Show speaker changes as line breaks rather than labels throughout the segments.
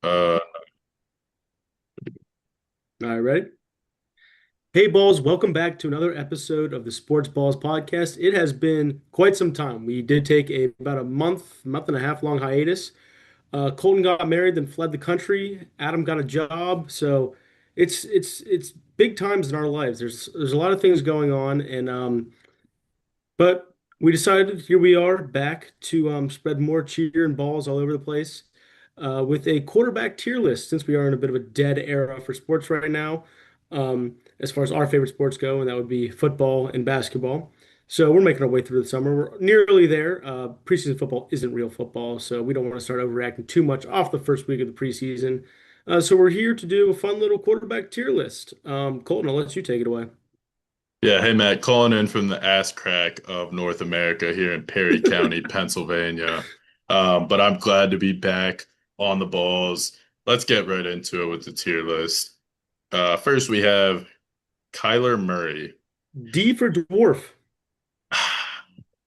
Uh,
All right, ready? Hey, Balls, welcome back to another episode of the Sports Balls podcast. It has been quite some time. We did take about a month and a half long hiatus. Colton got married, then fled the country. Adam got a job, so it's big times in our lives. There's a lot of things going on, but we decided here we are back to spread more cheer and balls all over the place with a quarterback tier list since we are in a bit of a dead era for sports right now, as far as our favorite sports go, and that would be football and basketball. So we're making our way through the summer. We're nearly there. Preseason football isn't real football, so we don't want to start overreacting too much off the first week of the preseason. So we're here to do a fun little quarterback tier list. Colton, I'll let you take it away.
yeah, hey Matt, calling in from the ass crack of North America here in Perry County, Pennsylvania. But I'm glad to be back on the balls. Let's get right into it with the tier list. First, we have Kyler Murray.
D for dwarf.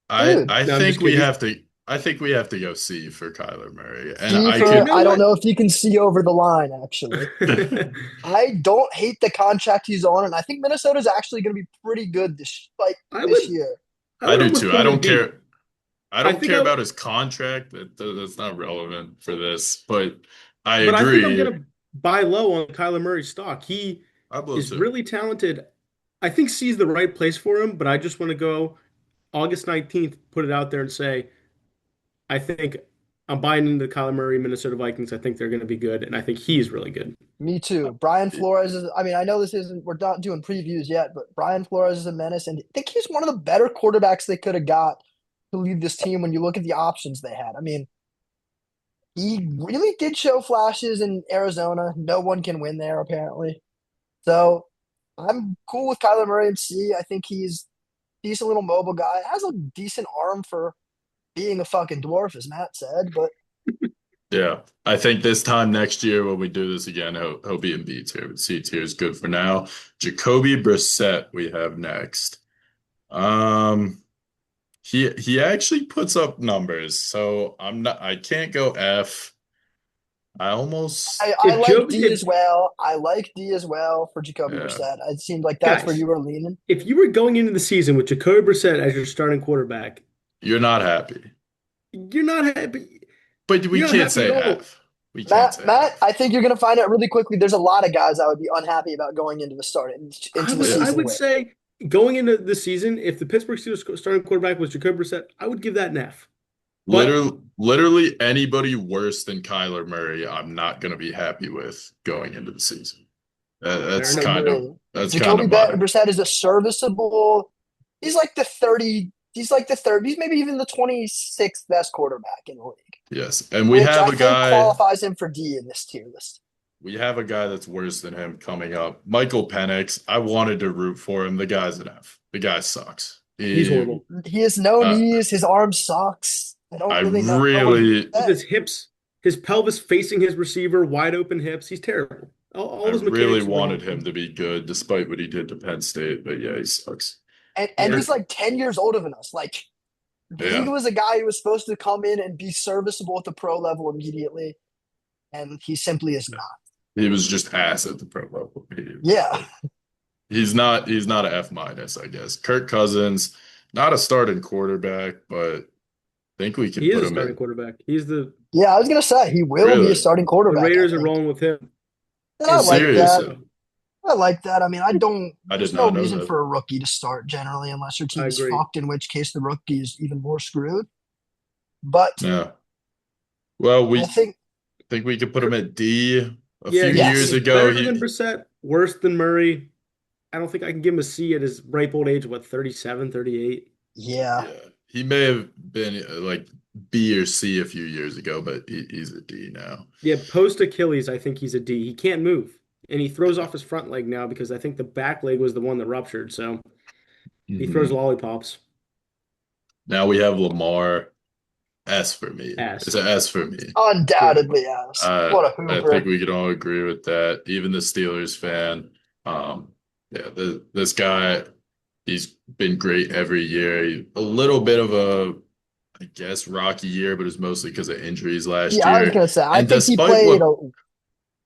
I
Dude,
I
No, I'm
think
just
we
kidding.
have to I think we have to go C for Kyler Murray. And
C
I
You
for
could
know
I don't
what?
know if you can see over the line, actually. I don't hate the contract he's on, and I think Minnesota's actually going to be pretty good
I
this
would
year.
I
I
would
do
almost
too.
put
I
him in
don't
D.
care. I
I
don't
think
care
I
about his contract. That's not relevant for this, but I
but I think I'm
agree.
gonna buy low on Kyler Murray stock. He
I will
is
too.
really talented. I think C is the right place for him, but I just want to go August 19th, put it out there and say I think I'm buying into the Kyler Murray Minnesota Vikings. I think they're gonna be good, and I think he's really good.
Me too. Brian Flores is, I mean, I know this isn't, we're not doing previews yet, but Brian Flores is a menace, and I think he's one of the better quarterbacks they could have got to lead this team when you look at the options they had. I mean, he really did show flashes in Arizona. No one can win there, apparently. So I'm cool with Kyler Murray and C. I think he's a decent little mobile guy. Has a decent arm for being a fucking dwarf, as Matt said. But
Yeah, I think this time next year when we do this again, he'll be in B tier, but C tier is good for now. Jacoby Brissett we have next. Um, he actually puts up numbers, so I can't go F. I almost
I
If
like
Joe,
D as well. I like D as well for Jacoby
yeah.
Brissett. It seemed like that's where
guys,
you were leaning.
if you were going into the season with Jacoby Brissett as your starting quarterback,
You're not happy,
you're not happy.
but we
You're not
can't
happy at
say
all.
F. We can't say
Matt,
F.
I think you're going to find out really quickly. There's a lot of guys I would be unhappy about going into the start
I
into the
would I
Yeah.
season
would
with.
say going into the season, if the Pittsburgh Steelers starting quarterback was Jacoby Brissett, I would give that an F. But
Literally anybody worse than Kyler Murray, I'm not going to be happy with going into the season.
fair
That's
I
enough.
kind of
agree.
that's kind
Jacoby
of my
Brissett is a serviceable. He's like the 30. He's like the third. He's maybe even the 26th best quarterback in the league,
yes. And
which I think qualifies him for D in this tier list.
we have a guy that's worse than him coming up. Michael Penix. I wanted to root for him. The guy's an F. The guy sucks.
He's horrible.
He has no
Uh,
knees. His arm sucks. I don't
I
really know what to
really
With
say.
his hips, his pelvis facing his receiver, wide open hips, he's terrible. All
I
of his
really
mechanics are
wanted
wrong.
him to be good despite what he did to Penn State, but yeah, he sucks.
And
Yeah.
he's like 10 years older than us. Like he
Yeah.
was a guy who was supposed to come in and be serviceable at the pro level immediately, and he simply is not.
He was just ass at the pro level.
Yeah.
He's not a F minus, I guess. Kirk Cousins, not a starting quarterback, but I think we can
He is
put
a
him
starting
in.
quarterback. He's
Yeah, I was gonna say he will be a
Really?
starting
the
quarterback, I
Raiders are
think.
rolling with him.
And I
And
like
Derek
that.
Seriously.
Carr.
I like that. I mean, I don't
I did
there's no
not know
reason
that.
for a rookie to start generally unless your
I
team is
agree.
fucked, in which case the rookie is even more screwed. But
Yeah. Well,
I
we
think
think we could put him at D. A
Yeah,
few years
yes.
he's
ago,
better than Brissett, worse than Murray. I don't think I can give him a C at his ripe old age, what, 37, 38.
Yeah.
yeah, he may have been like B or C a few years ago, but he's a D now.
Yeah, post Achilles, I think he's a D. He can't move. And he throws off his front leg now because I think the back leg was the one that ruptured. So he throws
Mhm.
lollipops.
Now we have Lamar. S for me. It's
Ass.
an S for me.
Yeah.
Undoubtedly yes. What a
I think
hooper.
we can all agree with that. Even the Steelers fan. Yeah, this guy, he's been great every year. A little bit of a I guess, rocky year, but it was mostly because of injuries last
Yeah, I was
year.
gonna say, I
And
think he played.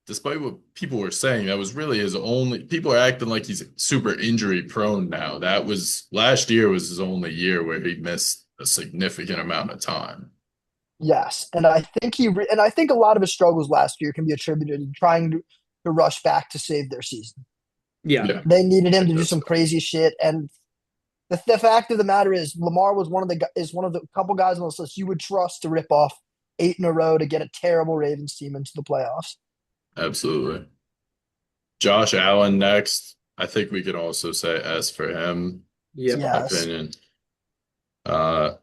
despite what people were saying, that was really his only. People are acting like he's super injury prone now. That was last year was his only year where he missed a significant amount of time.
Yes, and I think and I think a lot of his struggles last year can be attributed to trying to rush back to save their season.
Yeah.
Yeah,
They needed
I
him to do
guess
some
so.
crazy shit, and the fact of the matter is, Lamar was one of the couple guys on this list you would trust to rip off 8 in a row to get a terrible Ravens team into the playoffs.
Absolutely. Josh Allen next. I think we could also say S for him. It's
Yep.
my
Yes,
opinion. Uh,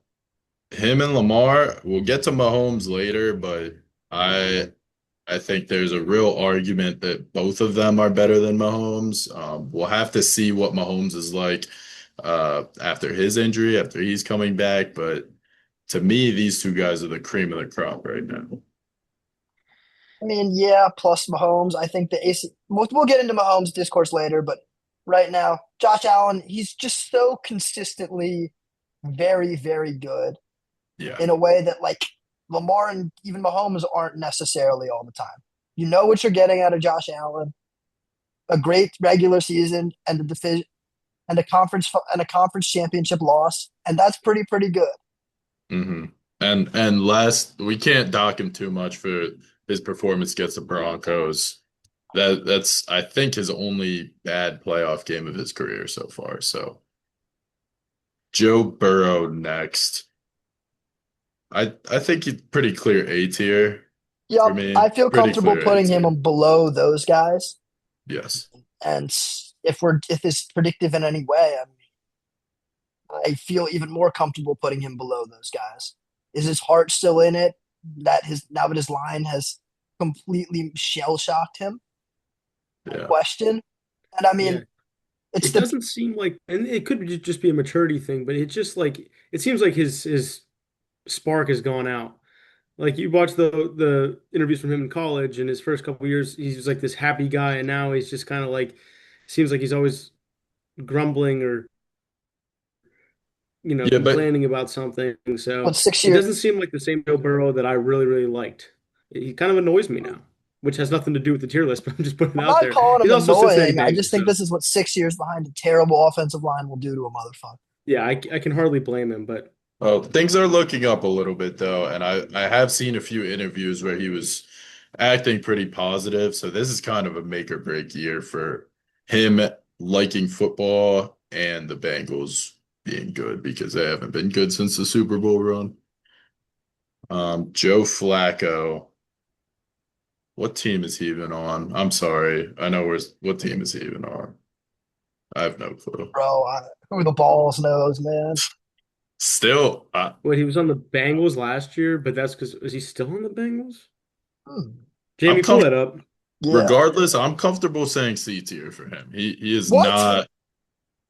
him and Lamar, we'll get to Mahomes later, but I I think there's a real argument that both of them are better than Mahomes. We'll have to see what Mahomes is like after his injury, after he's coming back. But to me, these two guys are the cream of the crop right now.
I mean, yeah. Plus Mahomes, I think the AC. We'll get into Mahomes discourse later, but right now, Josh Allen, he's just so consistently very, very good
Yeah.
in a way that like Lamar and even Mahomes aren't necessarily all the time. You know what you're getting out of Josh Allen. A great regular season and a division and a conference championship loss, and that's pretty good.
hmm And last, we can't dock him too much for his performance against the Broncos. That's I think his only bad playoff game of his career so far. So Joe Burrow next. I think he's pretty clear A tier for
Yep,
me.
I feel
Pretty
comfortable
clear A
putting him
tier.
below those guys.
Yes.
And if it's predictive in any way, I feel even more comfortable putting him below those guys. Is his heart still in it? That his line has completely shell shocked him. No
Yeah.
question. And I
Yeah.
mean, it's
It
the
doesn't seem like, and it could just be a maturity thing, but it's just like it seems like his spark has gone out. Like you watch the interviews from him in college and his first couple years, he was like this happy guy, and now he's just kind of like seems like he's always grumbling or
Yeah, but
complaining about something.
what
So
six
he
years.
doesn't seem like the same Joe Burrow that I really liked. He kind of annoys me now, which has nothing to do with the tier list, but I'm just putting it
I'm
out
not
there.
calling
He's
him
also Cincinnati
annoying. I just
Bengals,
think
so
this is what 6 years behind a terrible offensive line will do to a motherfucker.
yeah, I can hardly blame him. But
well, things are looking up a little bit though, and I have seen a few interviews where he was acting pretty positive. So this is kind of a make or break year for him liking football and the Bengals being good because they haven't been good since the Super Bowl run. Joe Flacco, what team is he even on? I'm sorry, I know what team is he even on? I have no clue.
Bro, who the balls knows, man.
Still,
wait, he was on the Bengals last year, but that's because is he still on the Bengals?
Hmm.
I'm
Jamie, pull
comfortable.
that up.
Yeah.
Regardless, I'm comfortable saying C tier for him. He is
What?
not,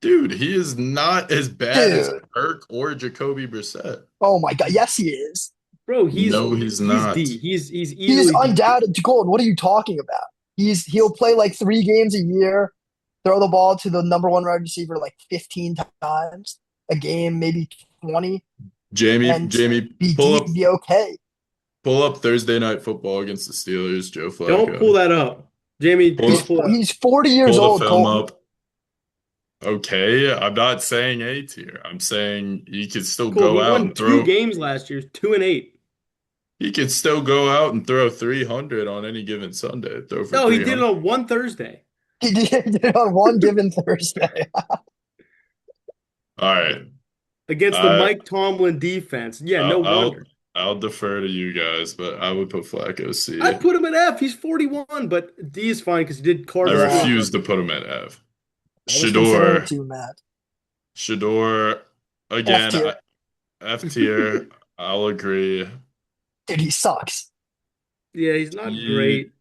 dude. He is not as bad as
Dude.
Kirk or Jacoby Brissett.
Oh my God. Yes, he is.
Bro,
No, he's
he's
not.
D. He's
He's
easily D tier.
undoubted. Gold. What are you talking about? He'll play like 3 games a year, throw the ball to the number one wide receiver like 15 times a game, maybe 20, and
Jamie,
be okay.
pull up Thursday Night Football against the Steelers. Joe
Don't pull
Flacco.
that up. Jamie,
Pull,
don't pull that up.
He's 40 years
pull the
old,
film
Colton.
up. Okay, I'm not saying A tier. I'm saying he could still
Cool.
go
He
out
won
and
two
throw.
games last year, 2-8.
He could still go out and throw 300 on any given Sunday. Throw for
No, he did it
300.
on one Thursday
He did it on one given Thursday.
All right.
against the
I
Mike Tomlin defense. Yeah, no
I'll, I'll
wonder.
I'll defer to you guys, but I would put Flacco C.
I'd put him at F. He's 41, but D is fine because he did
I
carve his way
Yeah,
refuse
up.
to put him at F.
I was considering it
Shador,
too, Matt.
Shador,
F
again,
tier.
F tier. I'll agree.
Dude, he sucks.
Yeah, he's not
He,
great.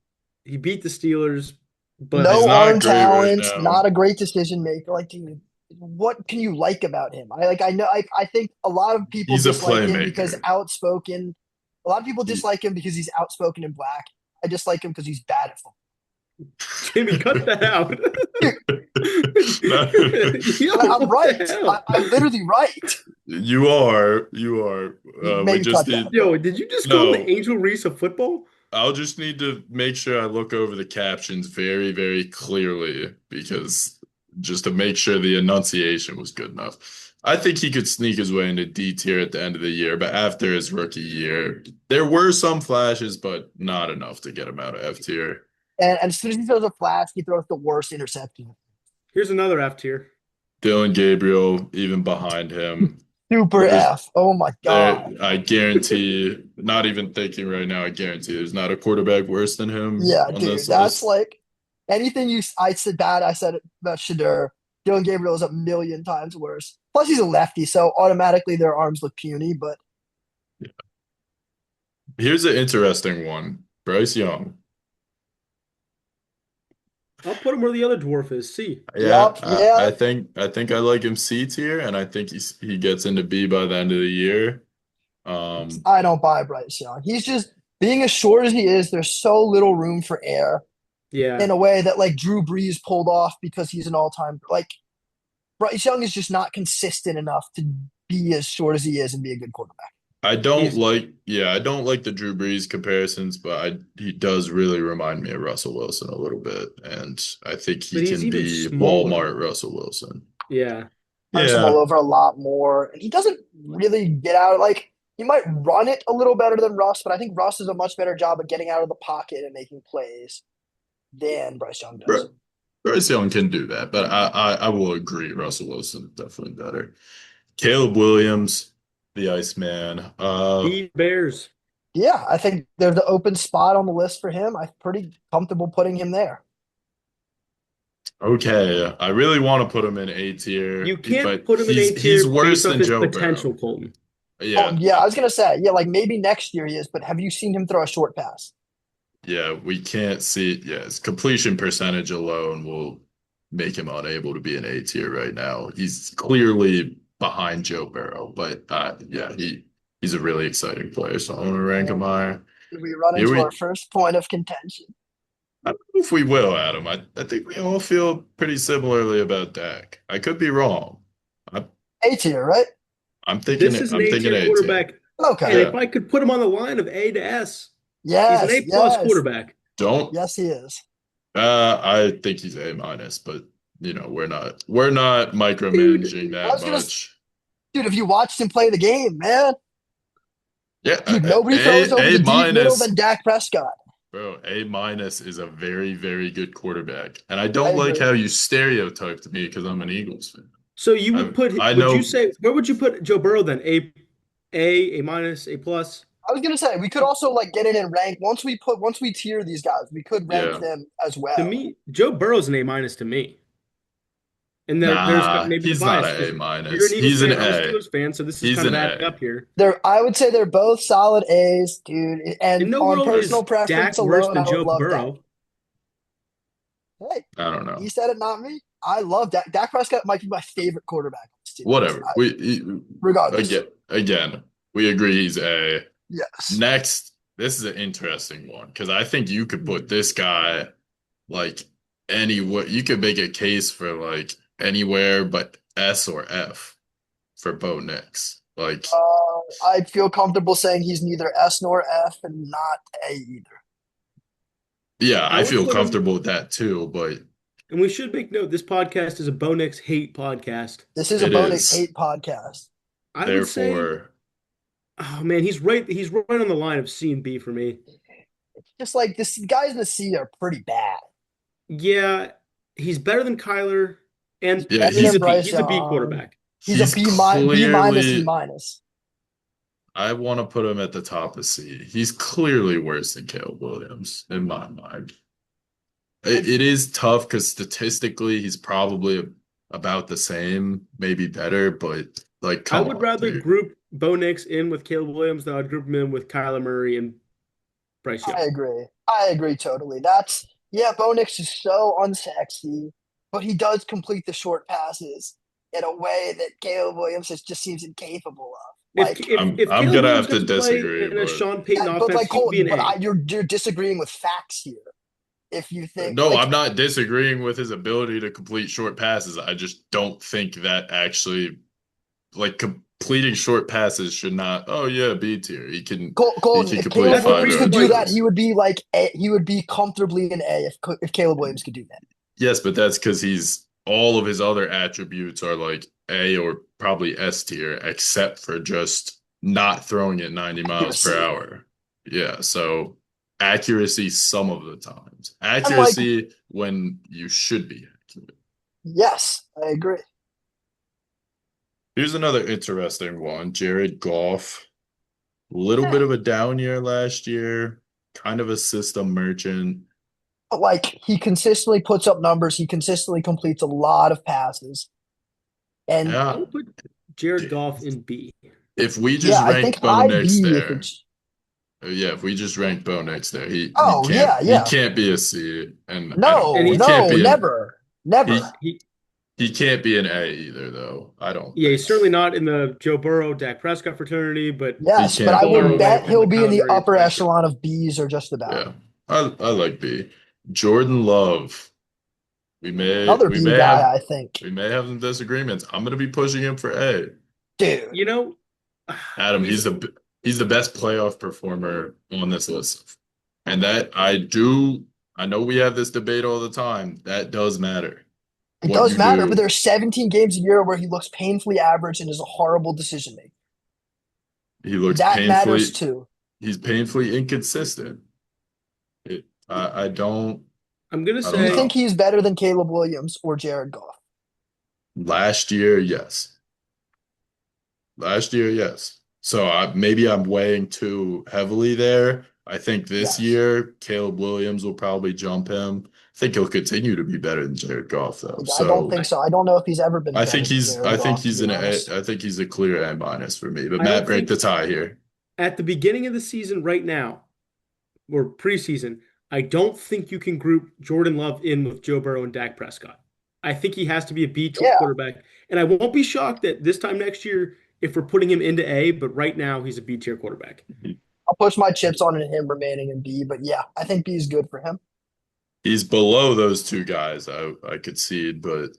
He beat the Steelers, but
he's
No
not
arm
great right
talent,
now.
not a great decision maker. Like, dude, what can you like about him? I know I think a lot of people
He's a
dislike him because
playmaker.
outspoken. A lot of people
He,
dislike him because he's outspoken and black. I dislike him because he's bad at football.
Jamie, cut that out.
Dude,
Yo,
I'm
what the
right.
hell?
I'm literally right.
You are. You are. We
Maybe
just
cut that.
need.
Yo, did you just call him the
No,
Angel Reese of football?
I'll just need to make sure I look over the captions very, very clearly because just to make sure the enunciation was good enough. I think he could sneak his way into D tier at the end of the year, but after his rookie year, there were some flashes, but not enough to get him out of F tier.
And as soon as he throws a flash, he throws the worst interception.
Here's another F tier.
Dylan Gabriel, even behind him.
Super
There's
F. Oh my
there,
God.
I guarantee, not even thinking right now, I guarantee there's not a quarterback worse than him
Yeah,
on
dude.
this
That's
list.
like anything I said bad, I said about Shadur. Dylan Gabriel is a million times worse. Plus, he's a lefty, so automatically their arms look puny. But
Here's an interesting one. Bryce Young.
I'll put him where the other dwarf is. C.
Yeah,
yep, yeah.
I think I like him C tier, and I think he gets into B by the end of the year. Um,
I don't buy Bryce Young. He's just being as short as he is. There's so little room for air
Yeah.
in a way that like Drew Brees pulled off because he's an all-time like Bryce Young is just not consistent enough to be as short as he is and be a good quarterback.
I don't
He's
like, yeah, I don't like the Drew Brees comparisons, but he does really remind me of Russell Wilson a little bit, and I think he
but he's
can
even
be
smaller.
Walmart Russell Wilson.
Yeah.
Turns him all
Yeah,
over a lot more, and he doesn't really get out. Like he might run it a little better than Russ, but I think Russ does a much better job of getting out of the pocket and making plays than Bryce Young does.
Bryce Young can do that, but I will agree Russell Wilson definitely better. Caleb Williams, the Iceman.
B Bears.
Yeah, I think there's the open spot on the list for him. I'm pretty comfortable putting him there.
Okay, I really want to put him in A tier,
You can't
but
put him in A
he's
tier
worse
based off
than
his
Joe
potential,
Burrow.
Colton.
Oh
Yeah,
yeah, I was gonna say yeah, like maybe next year he is, but have you seen him throw a short pass?
yeah, we can't see. Yeah, his completion percentage alone will make him unable to be an A tier right now. He's clearly behind Joe Burrow, but yeah, he's a really exciting player, so I'm gonna rank him
And
higher.
we run
Here
into our
we,
first point of contention.
I don't know if we will, Adam. I think we all feel pretty similarly about Dak. I could be wrong. I,
A tier, right?
This is an
I'm
A
thinking
tier
A tier.
quarterback. And
Okay.
if
Yeah,
I could put him on the line of A to S, he's an
Yes,
A plus
yes,
quarterback.
don't.
yes, he is.
I think he's A minus, but we're not
Dude,
micromanaging
I
that
was gonna,
much.
dude, if you watched him play the game, man,
Yeah,
dude, nobody throws over
A
the deep middle
minus,
than Dak Prescott.
bro. A minus is a very, very good quarterback, and I
I
don't like
agree.
how you stereotyped me because I'm an Eagles fan.
so you would put,
I
would you
know,
say, where would you put Joe Burrow then? A minus, A plus?
I was gonna say we could also like get in and rank once we tier these guys, we could rank
yeah.
them as
To
well.
me, Joe Burrow's an A minus to me. And there's
Nah,
maybe the
he's not
bias
an A
because you're
minus.
an Eagles
He's an
fan, I'm a
A.
Steelers fan, so this is
He's
kind
an
of adding
A.
up here.
I would say they're both solid A's, dude.
In
And
no
on
world
personal
is
preference
Dak worse
alone,
than
I would
Joe
love Dak.
Burrow.
Hey,
I don't
he
know.
said it, not me. I love Dak. Dak Prescott might be my favorite quarterback on this team.
Whatever.
Regardless.
Again, we agree he's A.
Yes.
Next, this is an interesting one because I think you could put this guy like anywhere. You could make a case for like anywhere but S or F for Bo Nix. Like,
I feel comfortable saying he's neither S nor F and not A either.
yeah,
I
I
would
feel
put him,
comfortable with that too, but
and we should make note, this podcast is a Bo Nix hate podcast.
This is a
it
Bonix
is.
hate podcast.
I would say,
Therefore,
oh man, he's right on the line of C and B for me.
It's just like this guys in the C are pretty bad.
Yeah, he's better than Kyler, and
yeah,
Better
he's
than
a B.
Bryce
He's a B
Young.
quarterback.
He's a
he's
B minus, E
clearly.
minus.
I want to put him at the top of C. He's clearly worse than Caleb Williams in my mind. It is tough because statistically he's probably about the same, maybe better, but like,
I
come
would
on,
rather
dude.
group Bo Nix in with Caleb Williams than I'd group him in with Kyler Murray and Bryce Young.
I agree. I agree totally. That's yeah, Bo Nix is so unsexy, but he does complete the short passes in a way that Caleb Williams just seems incapable of.
If
Like,
if if
I'm
Caleb
gonna
Williams
have
got
to
to play
disagree,
in a
but
Sean Payton
yeah, but
offense,
like
he would be
Colton,
an A.
you're disagreeing with facts here. If you think
no,
like
I'm not disagreeing with his ability to complete short passes. I just don't think that actually like completing short passes should not. Oh yeah, B tier. He can
Golden, if
complete
Caleb
That's the
Williams
reason
could
why
do that, he would be like he would be comfortably an A if Caleb Williams could do that.
Yes, but that's because he's all of his other attributes are like A or probably S tier, except for just not throwing it 90 miles per
Accuracy.
hour. Yeah, so accuracy some of the times.
And like,
Accuracy when you should be accurate.
yes, I agree.
Here's another interesting one. Jared Goff. Little bit
Yeah.
of a down year last year, kind of a system merchant.
But like he consistently puts up numbers. He consistently completes a lot of passes. And
Yeah.
I'll put Jared Goff in B.
If we
yeah,
just
I think
rank Bo
high
Nix
B if
there,
it's
yeah, if we just rank Bo Nix there,
oh yeah,
he
yeah.
can't be a C, and
No,
And
he
he-
can't
no,
be
never. Never.
He
he can't be an A either though. I don't
Yeah,
think.
he's certainly not in the Joe Burrow, Dak Prescott fraternity, but
Yes,
He
but I
can't
would
be.
bet he'll be in the
Kyler Murray
upper
factor.
echelon of Bs or just about.
Yeah, I like B. Jordan Love.
Another B guy, I think.
we may have some disagreements. I'm gonna be pushing him for A.
Dude.
You know,
Adam, he's the best playoff performer on this list. And that I know we have this debate all the time. That does matter.
It
What
does
you
matter,
do.
but there's 17 games a year where he looks painfully average and is a horrible decision maker.
He looks
That matters too.
he's painfully inconsistent. I don't
I'm gonna
I don't
Do you
say
know.
think he's better than Caleb Williams or Jared Goff?
Last year, yes. Last year, yes. So maybe I'm weighing too heavily there. I think this
Yes.
year, Caleb Williams will probably jump him. I think he'll continue to be better than Jared Goff, though.
I don't think so. I don't know if he's ever been.
I
better
think
than
he's
Jared
I think
Goff,
he's
to
an
be
A,
honest.
I think he's a clear A minus for me. But
I
Matt,
don't
break the
think-
tie here.
at the beginning of the season right now, or preseason, I don't think you can group Jordan Love in with Joe Burrow and Dak Prescott. I think he has to be a B
Yeah.
quarterback. And I won't be shocked that this time next year, if we're putting him into A, but right now he's a B tier quarterback.
I'll push my chips on him remaining in B, but yeah, I think B is good for him.
He's below those two guys. I concede, but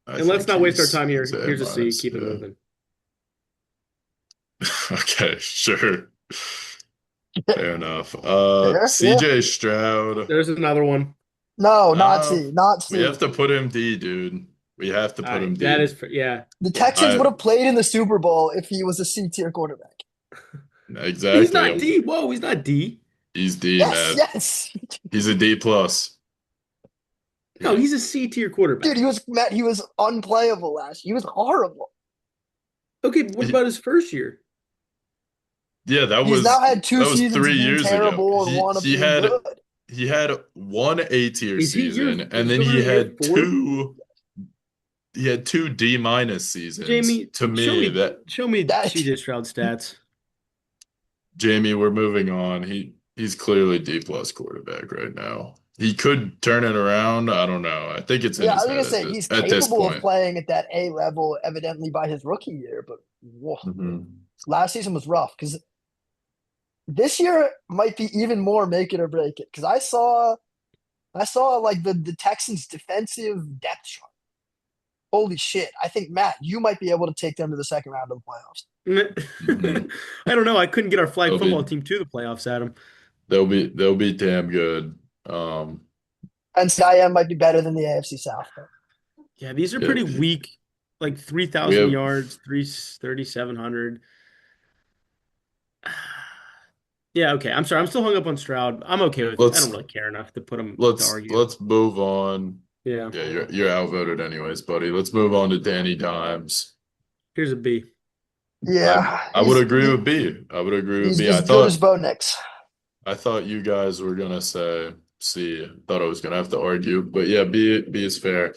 And let's not waste our time here.
he's
Here's a C.
minus,
Keep it
yeah.
moving.
Okay, sure. Fair enough.
Fair,
CJ Stroud.
There's another one.
No, not
No,
C, not
We
C.
have to put him D, dude. We have to
All
put
right,
him D.
that is, yeah.
The Texans
I-
would have played in the Super Bowl if he was a C tier quarterback.
Exactly.
He's not D. Whoa, he's not D.
He's D,
Yes,
man.
yes.
He's a D plus.
No, he's a C tier quarterback.
Dude, he was unplayable last year. He was horrible.
Okay, but what about his first year?
Yeah, that
He's
was
now had two
that was
seasons
3
of being
years
terrible
ago.
and one of
He
being
had
good.
he had one A tier
Is he year-
season, and then
still
he
in year
had
4?
two D minus seasons.
Jamie,
To me,
show me
that-
CJ Stroud stats.
Jamie, we're moving on. He's clearly D plus quarterback right now. He could turn it around. I don't know. I think it's in
Yeah, I
his
was gonna
head
say
at this,
he's
at this
capable of
point.
playing at that A level, evidently by his rookie year, but whoa,
Mhm.
last season was rough because this year might be even more make it or break it. Because I saw like the Texans' defensive depth chart. Holy shit! I think Matt, you might be able to take them to the second round of the playoffs.
I don't know. I couldn't get our flag
They'll be-
football team to the playoffs, Adam.
They'll be damn good.
And Skyem might be better than the AFC South. Though.
Yeah, these are
Yeah.
pretty weak. Like
We
3,000
have-
yards, 3,700. Yeah, okay. I'm sorry. I'm still hung up on Stroud. I'm okay with it. I
Let's-
don't really care enough to put him to
let's
argue.
let's move on.
Yeah.
Yeah, you're outvoted anyways, buddy. Let's move on to Danny Dimes.
Here's a B.
Yeah,
I would
he's-
agree with B. I would agree with
He's
B.
as good as Bo Nix.
I thought you guys were gonna say C. Thought I was gonna have to argue, but yeah, B is fair.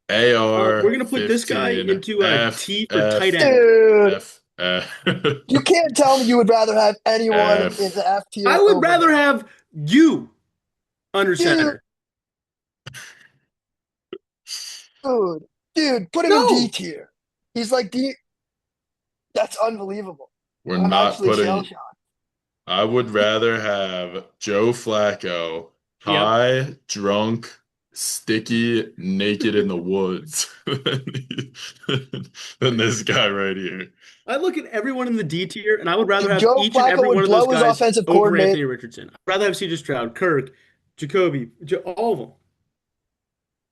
AR.
We're gonna put this guy
15,
into a
F,
T for
F,
tight end.
Dude,
F, F.
you can't tell me you would rather have anyone
F.
in the F tier.
I would
over
rather
him.
have you under center.
Dude, put him
No.
in D tier. He's like D. That's unbelievable.
We're
I'm
not
actually
putting.
shell-shocked.
I would rather have Joe Flacco, high, drunk, sticky, naked in the woods than this guy right here.
I look at everyone in the D tier, and I would rather have
Joe
each and
Flacco
every
would
one of those
blow his
guys
offensive
over
coordinator.
Anthony Richardson. I'd rather have C.J. Stroud, Kirk, Jacoby, all of them.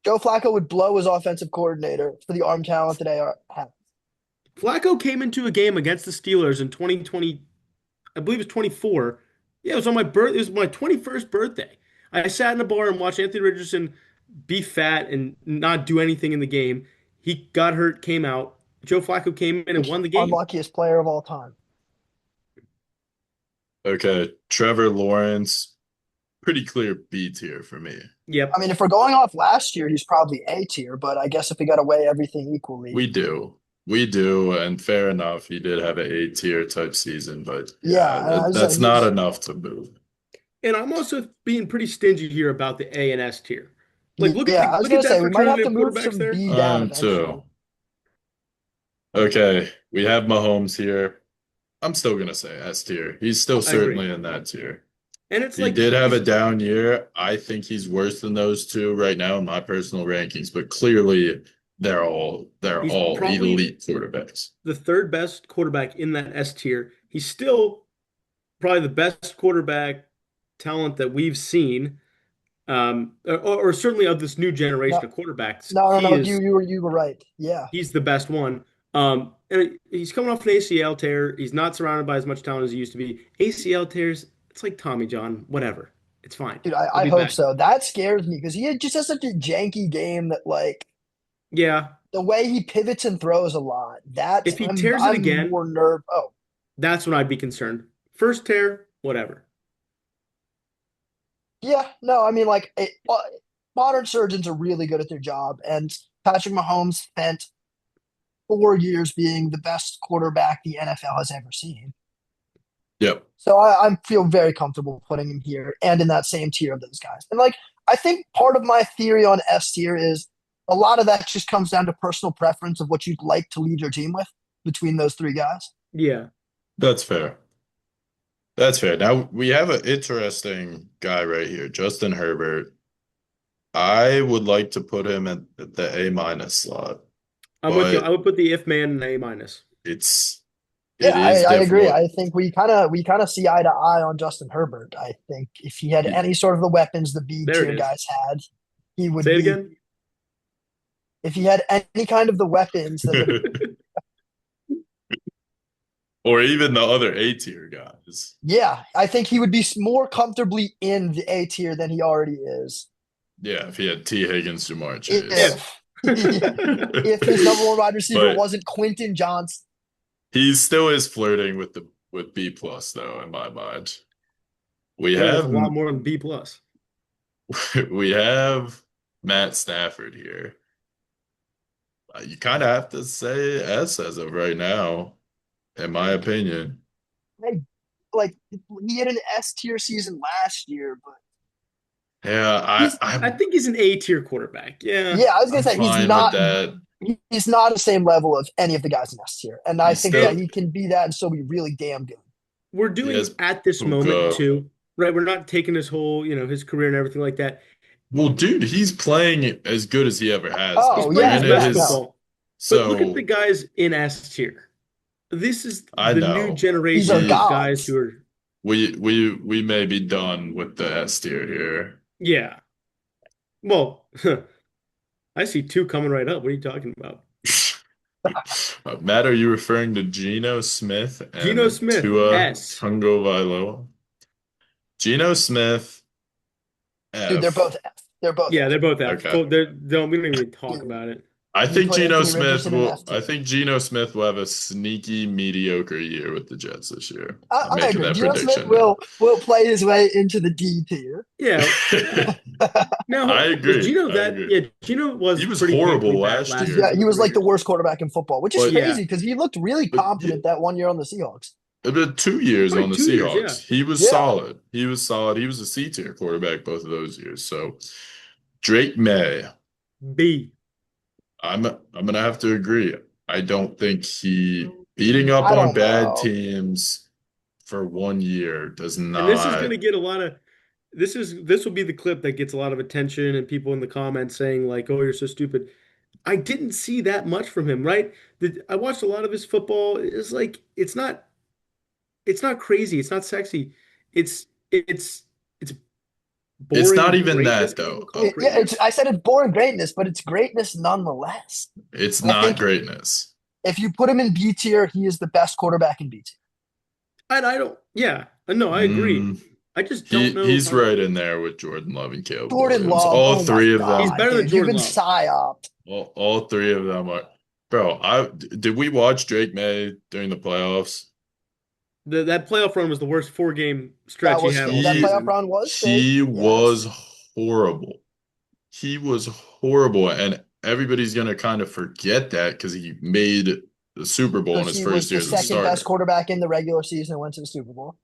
Joe Flacco would blow his offensive coordinator for the arm talent that they have.
Flacco came into a game against the Steelers in 2020, I believe it was 24. Yeah, it was on my birth. It was my 21st birthday. I sat in a bar and watched Anthony Richardson be fat and not do anything in the game. He got hurt, came out. Joe Flacco came in and won the game.
Unluckiest player of all time.
Okay, Trevor Lawrence, pretty clear B tier for me.
Yep.
I mean, if we're going off last year, he's probably A tier, but I guess if we got to weigh everything equally.
We do, and fair enough. He did have an A tier type season, but
Yeah,
that's not enough to move.
And I'm also being pretty stingy here about the A and S tier. Like, look
yeah,
at
I was
look
gonna
at that
say we might have
fraternity
to
of
move
quarterbacks
some
there.
B down eventually.
Too. Okay, we have Mahomes here. I'm still gonna say S tier. He's still certainly in that tier.
And it's
He
like
did have a down year. I think he's worse than those two right now in my personal rankings, but clearly they're all
probably
elite quarterbacks.
the third best quarterback in that S tier. He's still probably the best quarterback talent that we've seen, or certainly of this new generation of quarterbacks.
No,
He is
you were right. Yeah,
he's the best one. And he's coming off an ACL tear. He's not surrounded by as much talent as he used to be. ACL tears, it's like Tommy John, whatever. It's fine.
dude,
He'll
I
be
hope
back.
so. That scares me because just has such a janky game that like
Yeah,
the way he pivots and throws a lot. That
if he tears it
I'm
again,
more nerve. Oh,
that's when I'd be concerned. First tear, whatever.
yeah, no, I mean modern surgeons are really good at their job, and Patrick Mahomes spent 4 years being the best quarterback the NFL has ever seen.
Yep.
So I feel very comfortable putting him here and in that same tier of those guys. And like I think part of my theory on S tier is a lot of that just comes down to personal preference of what you'd like to lead your team with between those three guys.
Yeah.
That's fair. That's fair. Now we have an interesting guy right here, Justin Herbert. I would like to put him at the A minus slot,
I'm with you.
but
I would put the if man in A minus.
it
Yeah,
is
I agree.
difficult.
I think we kind of see eye to eye on Justin Herbert. I think if he had any sort of the weapons the B
There it
tier
is.
guys had, he would
Say it
be.
again.
If he had any kind of the weapons that the
Or even the other A tier guys.
yeah, I think he would be more comfortably in the A tier than he already is.
Yeah, if he had T. Higgins, Jamar
If
Chase.
if his number one wide receiver
But
wasn't Quentin Johnson.
he still is flirting with B plus though, in my mind. We
That's
have
a lot more than B plus.
we have Matt Stafford here. You kind of have to say S as of right now, in my opinion.
Like he had an S tier season last year, but
Yeah,
I think he's an A tier quarterback. Yeah.
yeah, I was gonna
I'm
say
fine
he's
with
not
that.
he's not the same level of any of the guys in S tier, and I
He's
think
still-
that he can be that and still be really damn good.
We're doing
Yes,
it at this
Puka.
moment too, right? We're not taking his whole, his career and everything like that.
Well, dude, he's playing as good as he ever has.
Oh,
He's
yeah,
playing his
no,
best
no.
football. But look at the guys in S tier. This is
I
the
know.
new
These
generation
are
of
gods.
guys who are,
we may be done with the S tier here.
yeah. Well, I see two coming right up. What are you talking about?
Matt, are you referring to Geno Smith and
Geno Smith,
Tua
S.
Tagovailoa? Geno Smith, F.
Dude, they're both F. They're both
Yeah,
F.
they're both F.
Okay.
We don't even talk about it.
I
You
think
put
Geno
Anthony
Smith
Richardson in
will.
F tier.
I think Geno Smith will have a sneaky mediocre year with the Jets this year. I'm
I
making
agree.
that
Geno Smith
prediction
will play his way into the D tier.
Yeah. Now,
I agree.
Geno
I agree.
Yeah, Geno was
He was
pretty
horrible
painfully bad
last year.
Yeah,
in
he was
his
like the
career.
worst quarterback in football, which is
But-
crazy because he looked really
But-
competent that 1 year on the Seahawks.
It been 2 years
Like
on the
2 years,
Seahawks.
yeah.
He was
Yeah.
solid. He was solid. He was a C tier quarterback both of those years. So Drake May,
B.
I'm gonna have to agree. I don't think he beating up
I
on
don't
bad
know.
teams for 1 year does
And this is going to
not.
get a lot of this will be the clip that gets a lot of attention and people in the comments saying like, "Oh, you're so stupid." I didn't see that much from him, right? I watched a lot of his football. It's like it's not crazy. It's not sexy. It's
It's
boring
not even
greatness.
that
Can you
though.
even call it
Yeah,
greatness?
I said it's boring greatness, but it's greatness nonetheless.
It's
I
not
think
greatness.
if you put him in B tier, he is the best quarterback in B tier.
And I don't. Yeah, no, I agree.
Mm,
I just don't know
he's
how
right in there with Jordan Love and Caleb
Jordan
Williams.
Love,
All
oh my
three of
he's
them,
God,
better than
dude, you've
Jordan
been
Love.
psyoped.
all three of them are. Bro, did we watch Drake May during the playoffs?
That playoff run was the worst 4 game stretch he had all
That
He
playoff
season.
run was fake.
he
Yes.
was horrible. He was horrible, and everybody's gonna kind of forget that because he made the Super Bowl in
Because
his
he
first
was
year
the
as a
second best
starter.
quarterback in the regular season and went to the Super Bowl.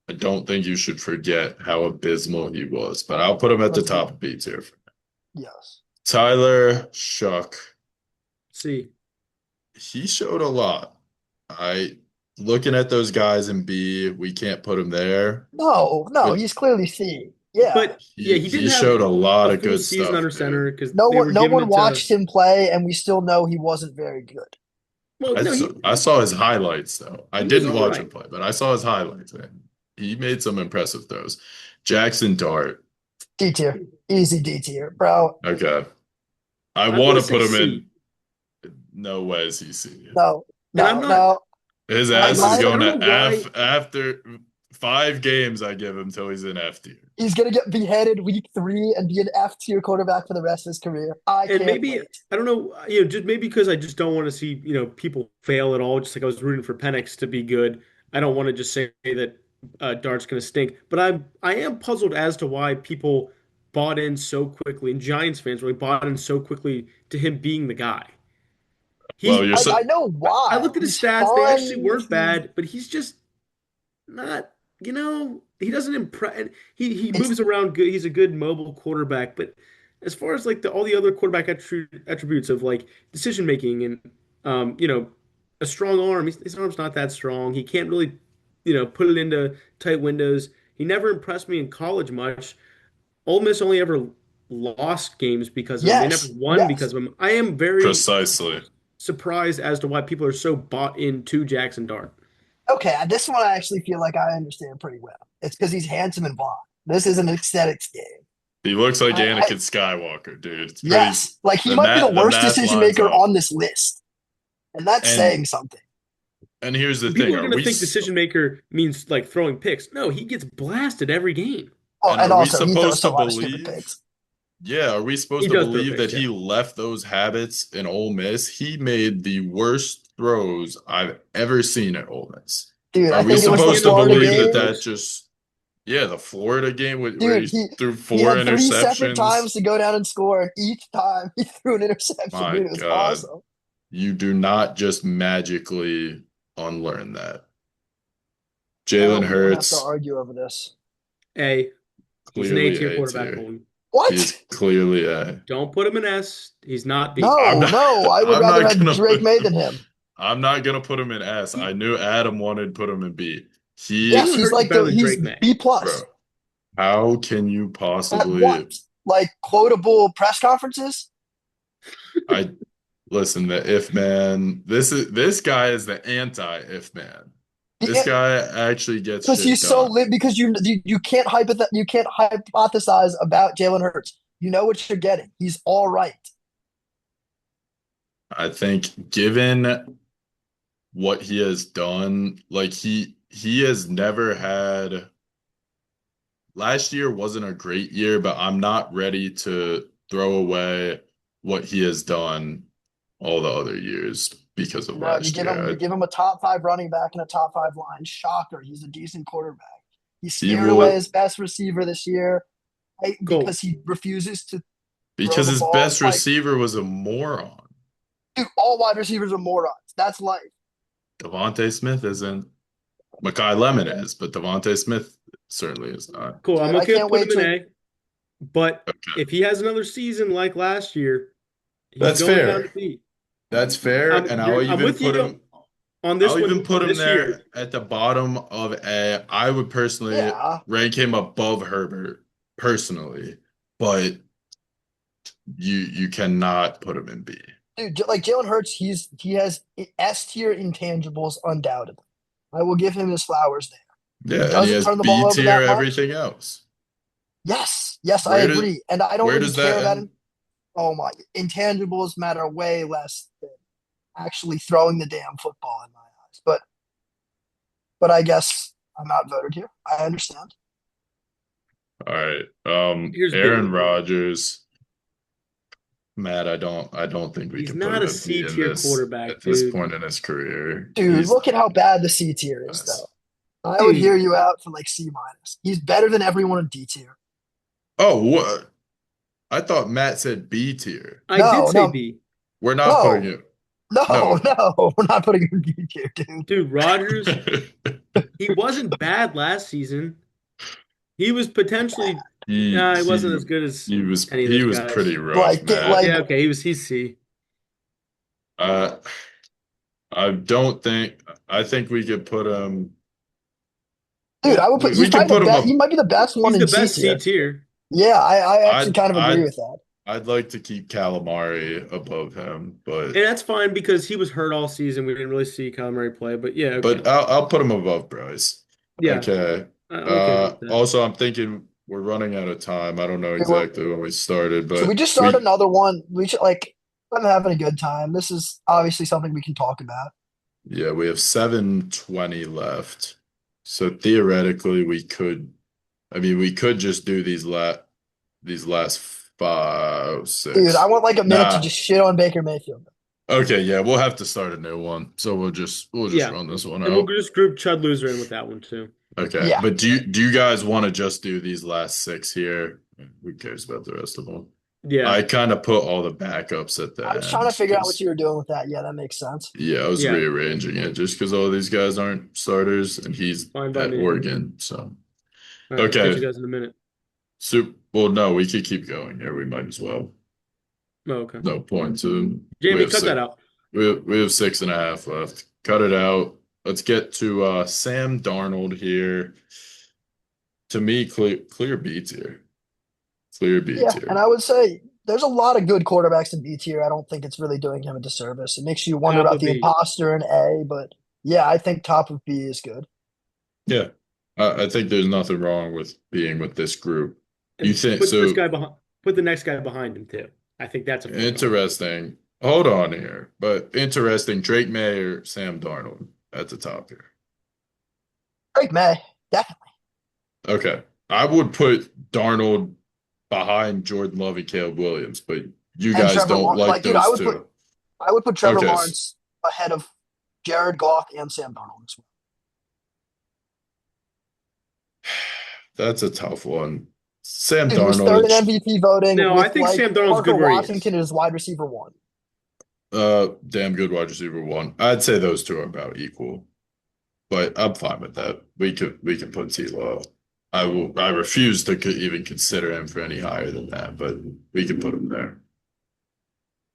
I don't think you should forget how abysmal he was, but I'll put him at the
Let's be
top of B tier.
yes.
Tyler Shuck,
See,
he showed a lot. I looking at those guys in B, we can't put him there,
No,
but
he's clearly C. Yeah.
but yeah,
he
he didn't
he
have
showed a lot
a
of
full
good
season
stuff,
under center
dude.
because they were
No
giving
one
it to.
watched him play, and we still know he wasn't very good.
Well,
I
no,
saw, I saw his highlights though. I
he was
didn't
all
watch him
right.
play, but I saw his highlights, and he made some impressive throws. Jackson Dart,
D tier. Easy D tier, bro.
okay. I
I'm gonna
want to
say
put him
C,
in. No way is he C.
No,
and I'm
no,
not.
no.
His
I'm
ass
not.
is
My
I
going
don't
to
know
F
why.
after 5 games. I give him till he's in F tier.
he's gonna get beheaded week 3 and be an F tier quarterback for the rest of his career. I
And
can't
maybe
wait.
I don't know. Just maybe because I just don't want to see people fail at all. Just like I was rooting for Penix to be good. I don't want to just say that Dart's going to stink. But I am puzzled as to why people bought in so quickly, and Giants fans really bought in so quickly to him being the guy.
Well,
He's
you're
I
so
know
I
why.
looked at his
He's
stats; they actually
fun.
weren't bad, but he's just not. He doesn't impress. He
It's
moves around good. He's a good mobile quarterback, but as far as like all the other quarterback attributes of like decision making and a strong arm, his arm's not that strong. He can't really put it into tight windows. He never impressed me in college much. Ole Miss only ever lost games because of him. They never
yes,
won because
yes.
of him. I am very
precisely.
surprised as to why people are so bought into Jackson Dart.
Okay, this one I actually feel like I understand pretty well. It's because he's handsome and blonde. This is an aesthetics game.
He looks like
I
Anakin Skywalker, dude. It's pretty.
yes, like he
The
might be the
the
worst
math
decision
lines
maker
up.
on this list, and that's
And
saying something.
here's the
People
thing:
are going to think decision maker means like throwing picks. No, he gets blasted every game.
Oh,
and
and
are we
also he throws
supposed
a
to
lot of stupid
believe?
picks.
Yeah, are we supposed
He
to
does throw
believe
picks,
that
yeah.
he left those habits in Ole Miss? He made the worst throws I've ever seen at Ole Miss.
Dude,
Are
I
we
think it was the
supposed to
Louisiana
Florida
believe
Louisiana
that
game.
that
throws.
just, yeah, the Florida game where
Dude,
he threw
he
four
had 3 separate times
interceptions?
to go down and score, and each time he threw an interception.
My
Dude, it was
God,
awesome.
you do not just magically unlearn that.
I
Jalen
hope we don't have to
Hurts,
argue over this.
A. He's an A
clearly
tier
A
quarterback,
tier.
Colton.
He is
What?
clearly A.
Don't put him in S. He's not B.
I'm
No,
not.
no, I would
I'm
rather
not
have
gonna
Drake
put.
May than him.
I'm not gonna put him in S. I knew Adam wanted to put him in B.
Yes,
Jalen
He,
he's
Hurts is
like
better than
he's
Drake May.
B
bro,
plus.
how can you
At
possibly?
what? Like quotable press conferences?
I listen. The if man. This guy is the anti if man. This guy actually gets
Because
shit
he's so
done.
lit. Because you can't you can't hypothesize about Jalen Hurts. You know what you're getting. He's all right.
I think given what he has done, like he has never had. Last year wasn't a great year, but I'm not ready to throw away what he has done all the other years because of
No,
last year.
you give him a top 5 running back and a top 5 line. Shocker. He's a decent quarterback. He
He
scared away
will
his best receiver this year
Colt.
because he refuses to throw
because
the
his
ball.
best
Like,
receiver was a moron.
dude, all wide receivers are morons. That's life.
Devontae Smith isn't. Makai Lemon is, but Devontae Smith certainly is not.
Cool. I'm
Dude, I
okay with
can't
putting
wait
him in
to.
A. But
Okay.
if he has another season like last year, he's
That's
going down to
fair.
B.
That's fair. And I'll
I'm
even
with
put
you.
him.
on this
I'll
one
even put him
this
there
year.
at the bottom of A. I would personally
Yeah,
rank him above Herbert personally, but you cannot put him in B.
dude, like Jalen Hurts, he has S tier intangibles undoubtedly. I will give him his flowers there. He
Yeah, and he
doesn't
has
turn the
B
ball over
tier
that much.
everything else.
Yes, yes, I
Where does
agree, and I don't
where
really
does
care
that
about
end?
him. Oh my, intangibles matter way less than actually throwing the damn football in my eyes. But I guess I'm not voted here. I understand.
All right.
Here's B.
Aaron Rodgers. Matt, I don't think we
He's
can put
not
him
a
at B
C
in
tier
this
quarterback,
at this
dude.
point in his career.
Dude,
He's
look at how bad the C tier is,
yes.
though. I would
Dude,
hear you out for like C minus. He's better than everyone in D tier.
Oh, what? I thought Matt said B tier.
I did
No,
say
no,
B.
We're not putting
no,
it.
no,
No.
no. We're not putting him in D tier, dude.
Dude, Rodgers, he wasn't bad last season. He was potentially,
He
he wasn't
he
as good as
he was
any of
he
those
was pretty
guys.
rough,
Like,
Matt.
like,
Yeah, okay, he's C.
Uh, I don't think I think we could put him.
dude, I would put.
We
He's
can
probably
put
the
him
best. He
up.
might be the best one
He's
in
the
C
best C
tier.
tier.
Yeah, I actually
I'd
kind of agree
I'd
with that.
I'd like to keep Calamari above him,
And
but
that's fine because he was hurt all season. We didn't really see Kyler Murray play, but yeah, okay.
I'll put him above Bryce.
Yeah,
Okay.
I'm okay with that.
Also, I'm thinking we're running out of time. I don't know
We were,
exactly when we started,
should we
but
just start another one? We should like. I'm having a good time. This is obviously something we can talk about.
yeah, we have 7:20 left. So theoretically, I mean, we could just do these last five,
Dude, I
6.
want like a minute to
Nah.
just shit on Baker Mayfield.
Okay, yeah, we'll have to start a new one. So we'll just
Yeah,
run this one
and we'll
out.
just group Chud Loser in with that one too.
Okay.
Yeah.
But do you guys want to just do these last 6 here? Who cares about the rest of them?
Yeah,
I kind of put all the backups at the
I was trying to
end
figure out what
because
you were doing with that. Yeah, that makes sense.
yeah, I was
yeah,
rearranging it just because all these guys aren't starters and he's
fine by
at
me.
Oregon. So
All right, catch you
okay.
guys in a minute.
Well, no, we could keep going here. We might as well.
Oh, okay.
No point to we
Jamie,
have
cut
six
that out.
we have 6.5 left. Cut it out. Let's get to Sam Darnold here. To me, clear B tier. Clear B
Yeah, and
tier.
I would say there's a lot of good quarterbacks in B tier. I don't think it's really doing him a disservice. It makes you wonder
Top
about
of
the
B.
imposter in A, but yeah, I think top of B is good.
Yeah. I think there's nothing wrong with being with this group. You
And
think
put this
so?
guy behind. Put the next guy behind him too. I think that's a foregone.
Interesting. Hold on here, but interesting. Drake May or Sam Darnold at the top here.
Drake May, definitely.
Okay. I would put Darnold behind Jordan Love and Caleb Williams, but you
And
guys
Trevor
don't
Lawrence.
like
Like, dude,
those two.
I would put Trevor
Okay.
Lawrence ahead of Jared Goff and Sam Darnold as well.
That's a tough one. Sam
Dude, he was
Darnold,
third in MVP voting
No, I
with
think
like
Sam Darnold's
Parker
good where he is.
Washington as wide receiver one.
damn good wide receiver one. I'd say those two are about equal, but I'm fine with that. We can put T-Law. I refuse to even consider him for any higher than that, but we can put him there.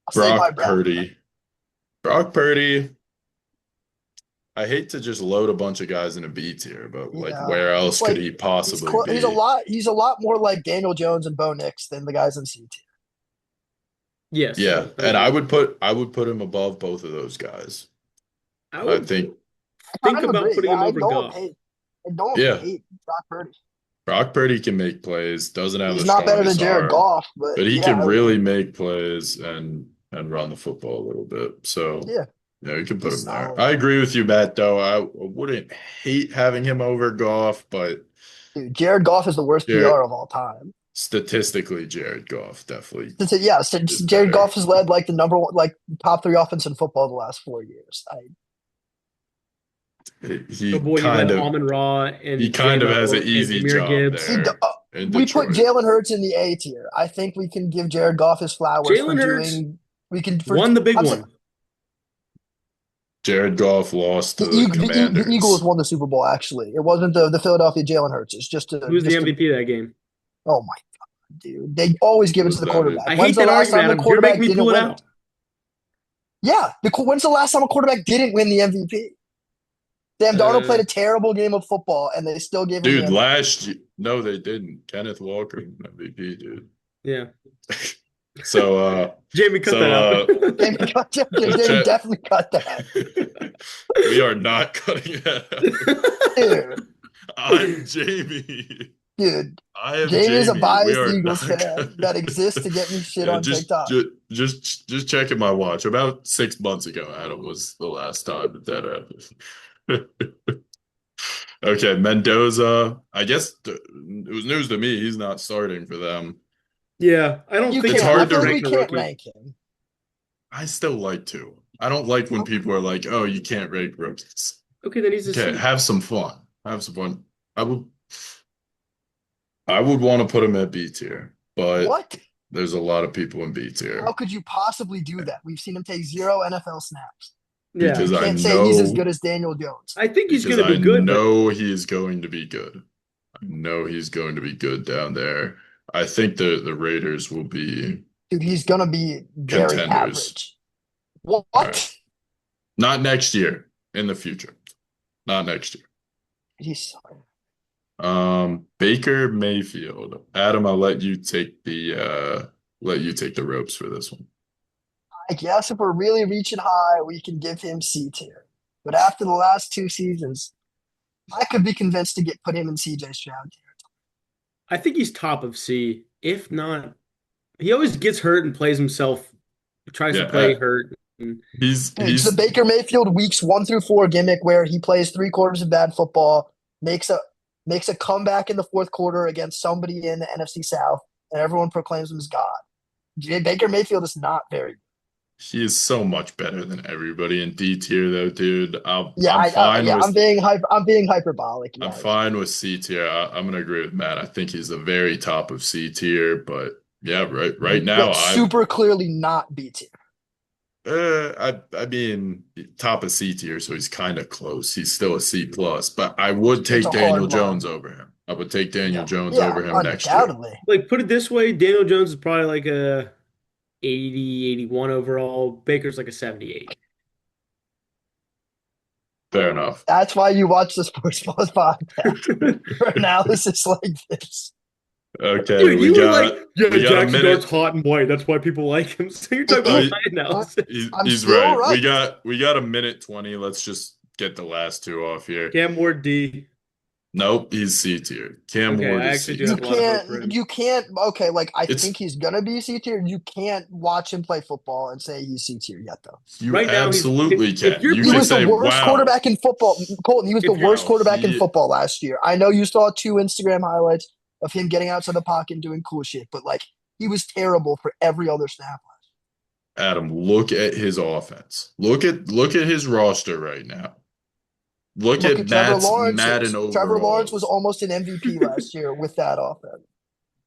I'll save my
Brock
breath.
Purdy. Brock Purdy. I hate to just load a bunch of guys in a B tier, but like
Yeah.
where else
It's like
could he possibly be?
He's a lot more like Daniel Jones and Bo Nix than the guys in C tier.
Yes.
Yeah, and I would put him above both of those guys.
I
I
would
think
I
think
kind of
about
agree.
putting
Yeah,
him over Goff.
I don't
Yeah.
hate Brock Purdy.
Brock Purdy can make plays, doesn't have
He's
the
not better than
strongest
Jared
arm,
Goff, but
but he
yeah,
can really make plays and run the football a little bit. So
yeah.
yeah, you can put
He's
him there.
solid.
I agree with you, Matt, though. I wouldn't hate having him over Goff, but
Dude, Jared Goff is the worst
Jared-
PR of all time.
statistically, Jared Goff definitely.
Yeah,
is
Jared
better.
Goff has led like the number one, like top 3 offense in football the last 4 years.
He
Oh boy, you
kind
let
of
Amon Ra and
he kind of has an
J-Mo
easy
and Jahmyr
job
Gibbs.
there in
We put
Detroit.
Jalen Hurts in the A tier. I think we can give Jared Goff his flowers for
Jalen Hurts
doing. We can for,
Won the big
I'm
one.
Jared Goff lost to
The,
the
Eag- the, E-
Commanders.
the Eagles won the Super Bowl. Actually, it wasn't the Philadelphia Jalen Hurts. It's just a.
Who's the
just a-
MVP of that game?
oh my god, dude! They always give it to the
That
quarterback.
I
When's
hate
the
that
last time
argument,
the
Adam. You're
quarterback
making me
didn't
pull it
win?
out.
Yeah, when's the last time a quarterback didn't win the MVP? Sam Darnold played
Uh,
a terrible game of football, and they still gave him
Dude,
the MVP.
last year, no, they didn't. Kenneth Walker, MVP, dude.
yeah.
So,
Jamie, cut that out.
Just
Jamie
check.
definitely cut that.
We are not cutting that out.
Dude,
I'm Jamie.
dude.
I am
Jamie is a
Jamie. We
biased
are
Eagles
not
fan
cutting
that exists to get me shit
Yeah,
on TikTok.
just checking my watch. About 6 months ago, Adam, was the last time that happened. Okay, Mendoza. I guess it was news to me. He's not starting for them.
Yeah, I don't
You
think
It's
can't.
it's
I
hard
feel
to
like
rank
we
a
can't
rookie.
rank him.
I still like to. I don't like when people are like, "Oh, you can't rank rookies."
Okay, then he's a
Okay,
C.
have some fun. Have some fun. I would want to put him at B tier, but
What?
there's a lot of people in B
How
tier
could you possibly do that? We've seen him take 0 NFL snaps.
Yeah,
because
You
I
can't say he's as
know
good as Daniel Jones.
I think he's
because
going to
I
be good, but
know he is going to be good. I know he's going to be good down there. I think the Raiders will be
Dude, he's gonna be very
contenders.
average. What?
All right. Not next year, in the future. Not next year.
He's
Baker Mayfield. Adam, I'll let you take the ropes for this one.
I guess if we're really reaching high, we can give him C tier. But after the last 2 seasons, I could be convinced to put him in CJ Stroud tier.
I think he's top of C. If not, he always gets hurt and plays himself, tries to
Yeah,
play hurt.
He's
Dude, it's the Baker Mayfield weeks 1 through 4 gimmick where he plays 3 quarters of bad football, makes a comeback in the fourth quarter against somebody in the NFC South, and everyone proclaims him as God. Baker Mayfield is not very good.
he is so much better than everybody in D tier though, dude. I'm
being hyperbolic.
I'm
Yeah.
fine with C tier. I'm gonna agree with Matt. I think he's the very top of C tier, but yeah, right now
But super clearly not B tier.
I mean top of C tier, so he's kind of close. He's still a C plus, but I would take
It's a
Daniel
hard
Jones
line.
over him. I would take Daniel Jones
Yeah,
over him next year.
undoubtedly.
Like, put it this way, Daniel Jones is probably like a 80, 81 overall. Baker's like a 78.
Fair enough.
That's why you watch the Sports Buzz podcast for analysis like this.
Okay,
Dude,
we
you were
got
like, yeah,
we got a
Jackson
minute.
Dart's hot and white. That's why people like him. So you're talking about my analysis.
He's
still
right.
right.
We got a minute 20. Let's just get the last 2 off here.
Cam Ward D.
Nope, he's C tier. Cam
Okay,
Ward
I
is
actually
C
do
tier.
have a lot of hope for him.
You can't. Okay, like I
It's-
think he's gonna be C tier. You can't watch him play football and say he's C tier yet, though.
You
Right now,
absolutely
if
can.
you're-
You
He
can
was
say,
the worst
wow.
quarterback in football. Colton, he was
If
the
you're-
worst quarterback in
he-
football last year. I know you saw 2 Instagram highlights of him getting outside the pocket and doing cool shit, but like he was terrible for every other snap.
Adam, look at his offense. Look at his roster right now. Look
Look
at
at Trevor
Matt's
Lawrence.
Madden
Trevor Lawrence
overalls.
was almost an MVP last year with that offense,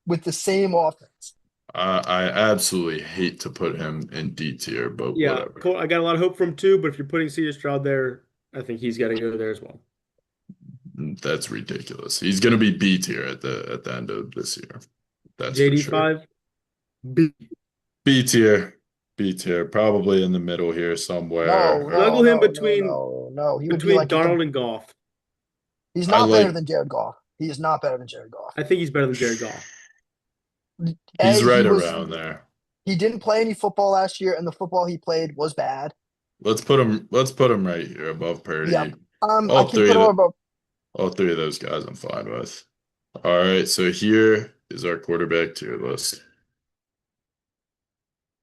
with the same offense.
I absolutely hate to put him in D tier, but
Yeah,
whatever.
Cole, I got a lot of hope from him too, but if you're putting CJ Stroud there, I think he's got to go there as well.
That's ridiculous. He's going to be B tier at the end of this year. That's for
JD
sure.
5, B.
B tier. B tier. Probably in the middle here somewhere.
Snuggle him between-
no. He would be
Between
like
Darnold and Goff.
he's
I
not
like-
better than Jared Goff. He is not better than Jared Goff.
I think he's better than Jared Goff.
He's
A,
right
he was-
around there.
He didn't play any football last year, and the football he played was bad.
Let's put him right here above Purdy.
Yeah.
All
I can
three
put
of
him
the-
above.
All 3 of those guys I'm fine with. All right, so here is our quarterback tier list.